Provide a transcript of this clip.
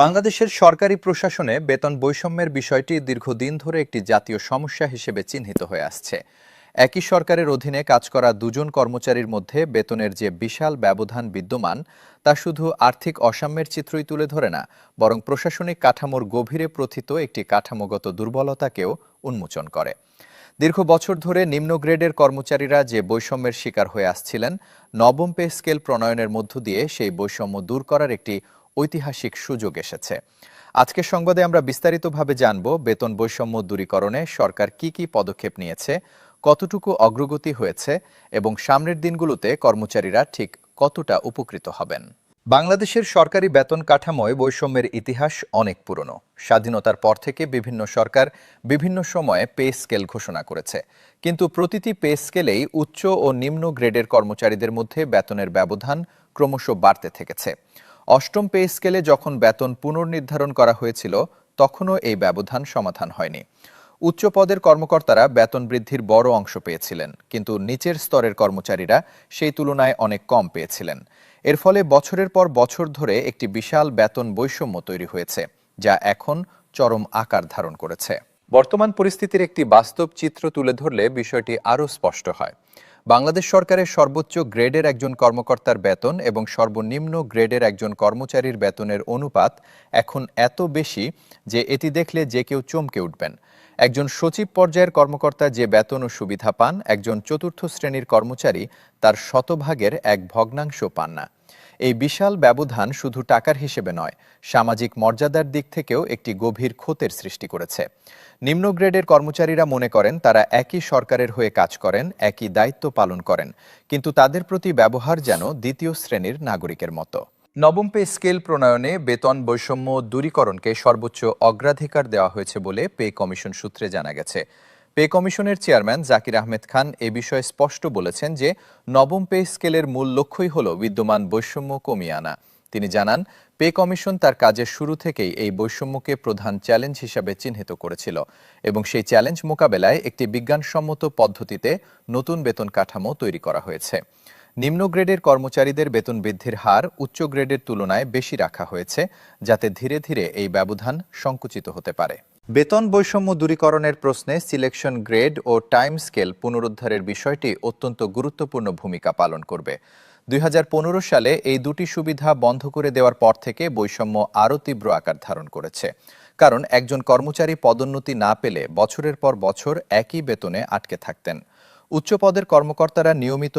বাংলাদেশের সরকারি প্রশাসনে বেতন বৈষম্যের বিষয়টি দীর্ঘদিন ধরে একটি জাতীয় সমস্যা হিসেবে চিহ্নিত হয়ে আসছে। একই সরকারের অধীনে কাজ করা দুজন কর্মচারীর মধ্যে বেতনের যে বিশাল ব্যবধান বিদ্যমান, তা শুধু আর্থিক অসাম্যের চিত্রই তুলে ধরে না, বরং প্রশাসনিক কাঠামোর গভীরে প্রথিত একটি কাঠামোগত দুর্বলতাকেও উন্মোচন করে। দীর্ঘ বছর ধরে নিম্ন গ্রেডের কর্মচারীরা যে বৈষম্যের শিকার হয়ে আসছিলেন, নবম পে স্কেল প্রণয়নের মধ্য দিয়ে সেই বৈষম্য দূর করার একটি ঐতিহাসিক সুযোগ এসেছে। আজকের সংবাদে আমরা বিস্তারিতভাবে জানব বেতন বৈষম্য দূরীকরণে সরকার কি পদক্ষেপ নিয়েছে, কতটুকু অগ্রগতি হয়েছে এবং সামনের দিনগুলোতে কর্মচারীরা ঠিক কতটা উপকৃত হবেন। বাংলাদেশের সরকারি বেতন কাঠামোয় বৈষম্যের ইতিহাস অনেক পুরনো। স্বাধীনতার পর থেকে বিভিন্ন সরকার বিভিন্ন সময়ে পে স্কেল ঘোষণা করেছে, কিন্তু প্রতিটি পে স্কেলেই উচ্চ ও নিম্ন গ্রেডের কর্মচারীদের মধ্যে বেতনের ব্যবধান ক্রমশ বাড়তে থেকেছে। অষ্টম পে স্কেলে যখন বেতন পুনর্নির্ধারণ করা হয়েছিল, তখনও এই ব্যবধান সমাধান হয়নি। উচ্চ পদের কর্মকর্তারা বেতন বৃদ্ধির বড় অংশ পেয়েছিলেন, কিন্তু নিচের স্তরের কর্মচারীরা সেই তুলনায় অনেক কম পেয়েছিলেন। এর ফলে বছরের পর বছর ধরে একটি বিশাল বেতন বৈষম্য তৈরি হয়েছে, যা এখন চরম আকার ধারণ করেছে। বর্তমান পরিস্থিতির একটি বাস্তব চিত্র তুলে ধরলে বিষয়টি আরও স্পষ্ট হয়। বাংলাদেশ সরকারের সর্বোচ্চ গ্রেডের একজন কর্মকর্তার বেতন এবং সর্বনিম্ন গ্রেডের একজন কর্মচারীর বেতনের অনুপাত এখন এত বেশি যে এটি দেখলে যে কেউ চমকে উঠবেন। একজন সচিব পর্যায়ের কর্মকর্তা যে বেতন ও সুবিধা পান, একজন চতুর্থ শ্রেণীর কর্মচারী তার শতভাগের এক ভগ্নাংশ পান না। এই বিশাল ব্যবধান শুধু টাকার হিসেবে নয়, সামাজিক মর্যাদার দিক থেকেও একটি গভীর ক্ষতের সৃষ্টি করেছে। নিম্ন গ্রেডের কর্মচারীরা মনে করেন তারা একই সরকারের হয়ে কাজ করেন, একই দায়িত্ব পালন করেন, কিন্তু তাদের প্রতি ব্যবহার যেন দ্বিতীয় শ্রেণীর নাগরিকের মতো। নবম পে স্কেল প্রণয়নে বেতন বৈষম্য দূরীকরণকে সর্বোচ্চ অগ্রাধিকার দেওয়া হয়েছে বলে পে কমিশন সূত্রে জানা গেছে। পে কমিশনের চেয়ারম্যান জাকির আহমেদ খান এ বিষয়ে স্পষ্ট বলেছেন যে নবম পে স্কেলের মূল লক্ষ্যই হল বিদ্যমান বৈষম্য কমিয়ে আনা। তিনি জানান, পে কমিশন তার কাজের শুরু থেকেই এই বৈষম্যকে প্রধান চ্যালেঞ্জ হিসাবে চিহ্নিত করেছিল এবং সেই চ্যালেঞ্জ মোকাবেলায় একটি বিজ্ঞানসম্মত পদ্ধতিতে নতুন বেতন কাঠামো তৈরি করা হয়েছে। নিম্ন গ্রেডের কর্মচারীদের বেতন বৃদ্ধির হার উচ্চ গ্রেডের তুলনায় বেশি রাখা হয়েছে, যাতে ধীরে ধীরে এই ব্যবধান সংকুচিত হতে পারে। বেতন বৈষম্য দূরীকরণের প্রশ্নে সিলেকশন গ্রেড ও টাইম স্কেল পুনরুদ্ধারের বিষয়টি অত্যন্ত গুরুত্বপূর্ণ ভূমিকা পালন করবে। 2015 সালে এই দুটি সুবিধা বন্ধ করে দেওয়ার পর থেকে বৈষম্য আরও তীব্র আকার ধারণ করেছে, কারণ একজন কর্মচারী পদোন্নতি না পেলে বছরের পর বছর একই বেতনে আটকে থাকতেন। উচ্চ পদের কর্মকর্তারা নিয়মিত